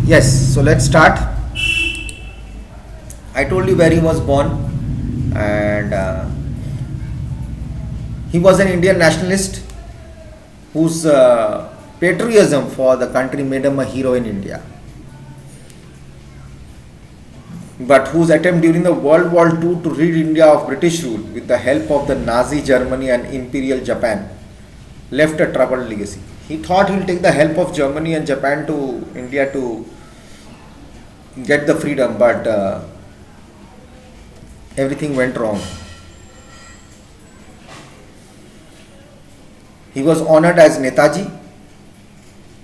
Yes, so let's start. I told you where he was born, and he was an Indian nationalist whose patriotism for the country made him a hero in India, but whose attempt during the World War II to rid India of British rule with the help of the Nazi Germany and Imperial Japan left a troubled legacy. He thought he'll take the help of Germany and Japan to India to get the freedom, but everything went wrong. He was honored as Netaji.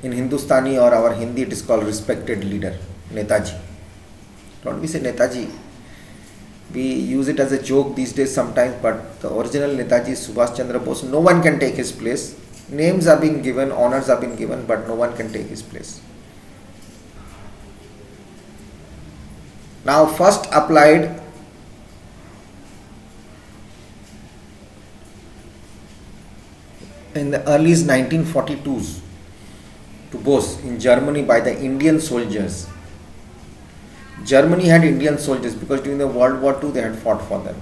In Hindustani or our Hindi, it is called respected leader, Netaji. Don't we say Netaji? We use it as a joke these days sometimes, but the original Netaji is Subhash Chandra Bose. No one can take his place. Names are being given, honors are being given, but no one can take his place. Now, first applied in the early 1942s to Bose in Germany by the Indian soldiers. Germany had Indian soldiers because during the World War II they had fought for them.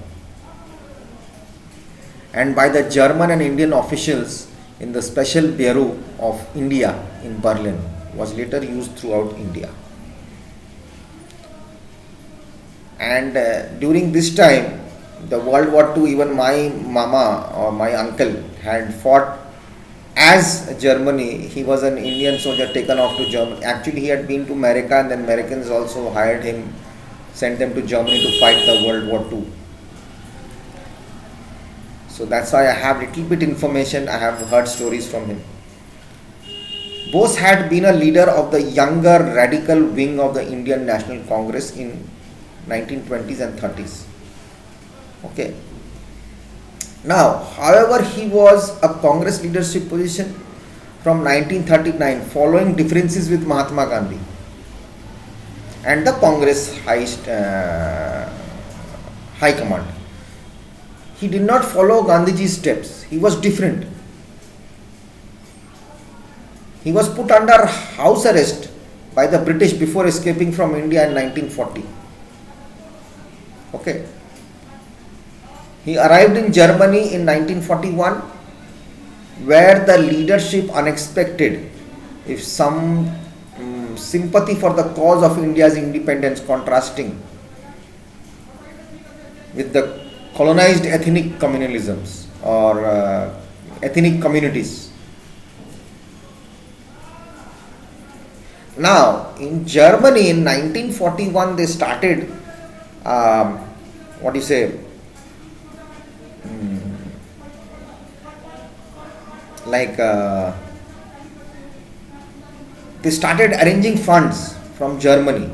And by the German and Indian officials in the Special Bureau of India in Berlin, was later used throughout India. And during this time, the World War II, even my mama or my uncle had fought as Germany. He was an Indian soldier taken off to Germany. Actually, he had been to America, and then Americans also hired him, sent them to Germany to fight the World War II. So that's why I have little bit information. I have heard stories from him. Bose had been a leader of the younger radical wing of the Indian National Congress in 1920s and 30s. Okay. Now, however, he was a Congress leadership position from 1939 following differences with Mahatma Gandhi and the Congress high command. He did not follow Gandhiji's steps. He was different. He was put under house arrest by the British before escaping from India in 1940. Okay. He arrived in Germany in 1941, where the leadership unexpected, if some sympathy for the cause of India's independence contrasting with the colonized ethnic communalisms or ethnic communities. Now, in Germany in 1941, they started, they started arranging funds from Germany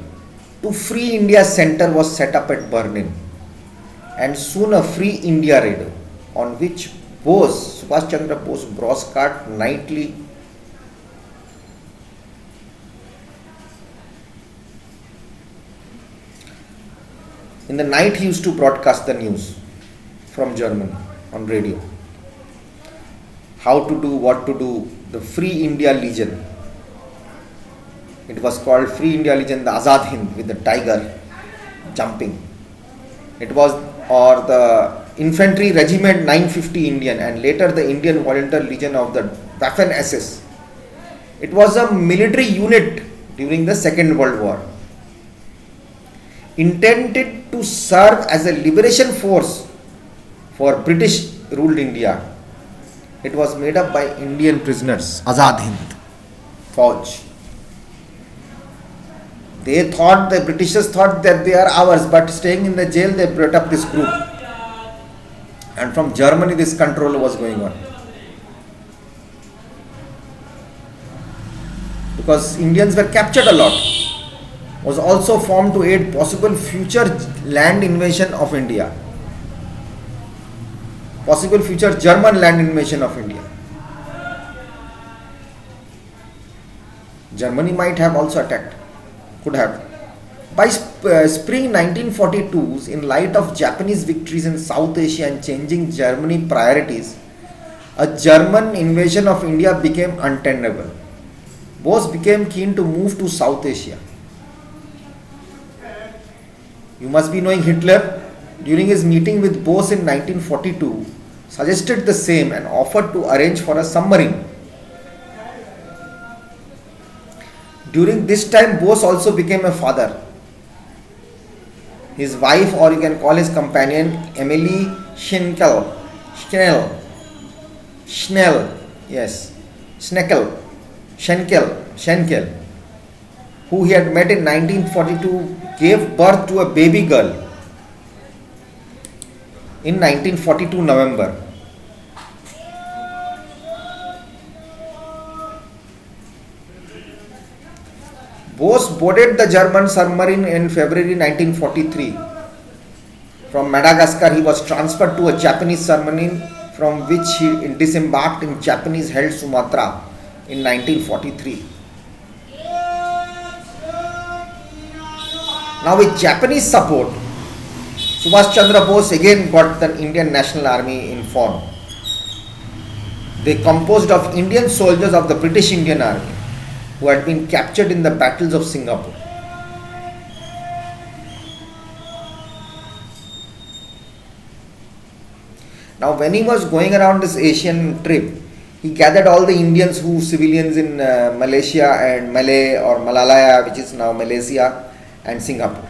to Free India Center was set up at Berlin, and soon a Free India radio on which Subhash Chandra Bose broadcast nightly. In the night, he used to broadcast the news from Germany on radio. How to do, what to do, the Free India Legion. It was called Free India Legion, the Azad Hind with the tiger jumping. It was, or the Infantry Regiment 950 Indian, and later the Indian Volunteer Legion of the Waffen SS. It was a military unit during the Second World War, intended to serve as a liberation force for British ruled India. It was made up by Indian prisoners, Azad Hind Fauj. They thought, the Britishers thought that they are ours, but staying in the jail, they brought up this group. And from Germany, this control was going on. Because Indians were captured a lot. Was also formed to aid possible future land invasion of India. Possible future German land invasion of India. Germany might have also attacked. Could have. By spring 1942, in light of Japanese victories in South Asia and changing Germany priorities, a German invasion of India became untenable. Bose became keen to move to South Asia You must be knowing Hitler, during his meeting with Bose in 1942, suggested the same and offered to arrange for a submarine. During this time, Bose also became a father. His wife, or you can call his companion, Emily Schnell, yes, Schenkel, who he had met in 1942, gave birth to a baby girl in 1942 November. Bose boarded the German submarine in February 1943. From Madagascar, he was transferred to a Japanese submarine from which he disembarked in Japanese-held Sumatra in 1943. Now, with Japanese support, Subhash Chandra Bose again got the Indian National Army in form. They composed of Indian soldiers of the British Indian Army who had been captured in the battles of Singapore. Now, when he was going around this Asian trip, he gathered all the Indians who civilians in Malaysia and Malay or Malalaya, which is now Malaysia, and Singapore.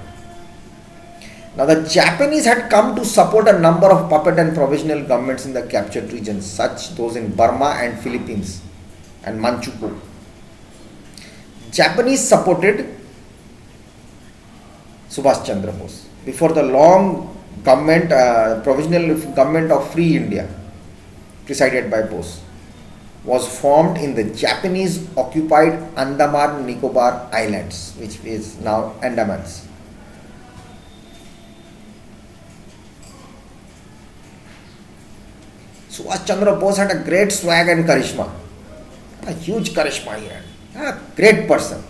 Now, the Japanese had come to support a number of puppet and provisional governments in the captured regions, such those in Burma and Philippines and Manchukuo. Japanese supported Subhash Chandra Bose before the long government, provisional government of Free India, presided by Bose, was formed in the Japanese occupied Andaman Nicobar Islands, which is now Andamans. Subhash Chandra Bose had a great swag and charisma, a huge charisma he had. A great person,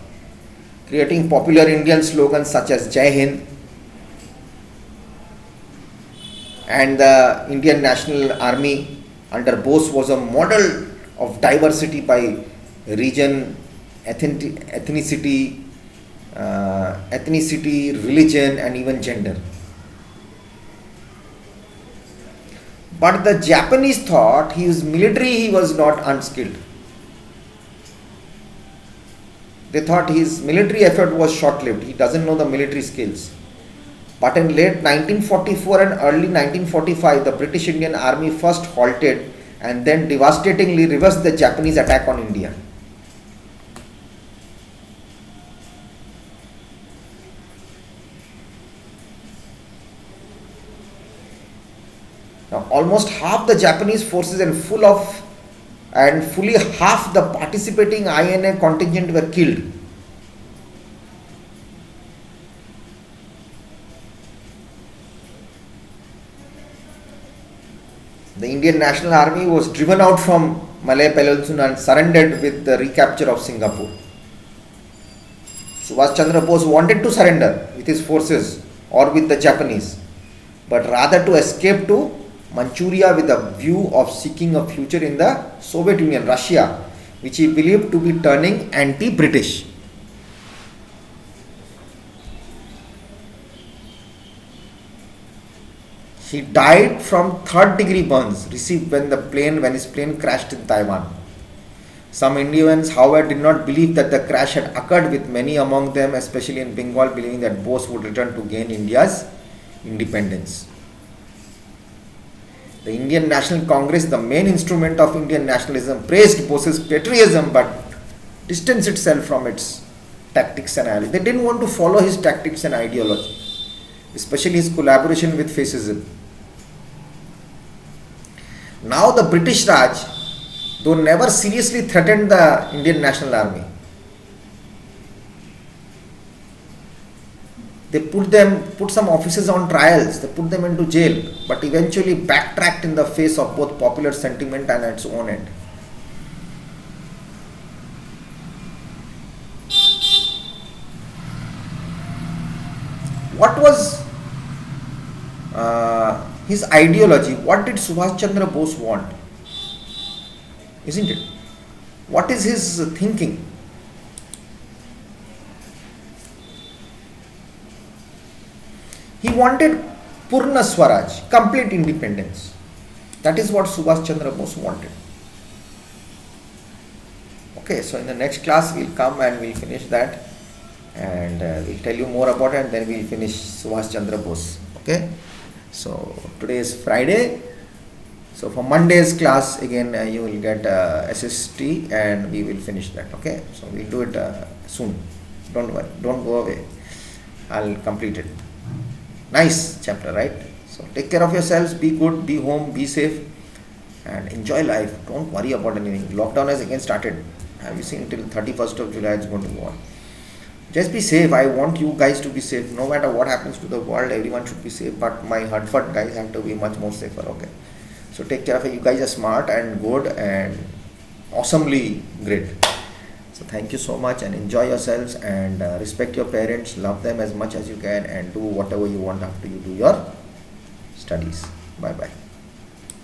creating popular Indian slogans such as Jai Hind, and the Indian National Army under Bose was a model of diversity by region, ethnicity, religion, and even gender. But the Japanese thought he was not unskilled. They thought his military effort was short-lived. He doesn't know the military skills. But in late 1944 and early 1945, the British Indian Army first halted and then devastatingly reversed the Japanese attack on India. Now, almost half the Japanese forces and fully half the participating INA contingent were killed. The Indian National Army was driven out from Malay Peninsula and surrendered with the recapture of Singapore. Subhash Chandra Bose wanted to surrender with his forces or with the Japanese, but rather to escape to Manchuria with a view of seeking a future in the Soviet Union, Russia, which he believed to be turning anti-British. He died from third-degree burns received when his plane crashed in Taiwan. Some Indians, however, did not believe that the crash had occurred, with many among them, especially in Bengal, believing that Bose would return to gain India's independence. The Indian National Congress, the main instrument of Indian nationalism, praised Bose's patriotism but distanced itself from its tactics and ideology. They didn't want to follow his tactics and ideology, especially his collaboration with fascism. Now the British Raj, though never seriously threatened the Indian National Army, they put some officers on trials, they put them into jail, but eventually backtracked in the face of both popular sentiment and its own end. What was his ideology? What did Subhash Chandra Bose want? Isn't it? What is his thinking? He wanted Purna Swaraj, complete independence. That is what Subhash Chandra Bose wanted. Okay, so in the next class we'll come and we'll finish that, and we'll tell you more about it, and then we'll finish Subhash Chandra Bose. Okay, so today is Friday. So for Monday's class again you will get SST and we will finish that. Okay, so we'll do it soon. Don't worry, don't go away. I'll complete it. Nice chapter, right? So take care of yourselves, be good, be home, be safe, and enjoy life. Don't worry about anything. Lockdown has again started. Have you seen till 31st of July it's going to go on. Just be safe. I want you guys to be safe. No matter what happens to the world, everyone should be safe. But my Hertford guys have to be much more safer. Okay. So take care of it. You guys are smart and good and awesomely great. So thank you so much and enjoy yourselves and respect your parents. Love them as much as you can and do whatever you want after you do your studies.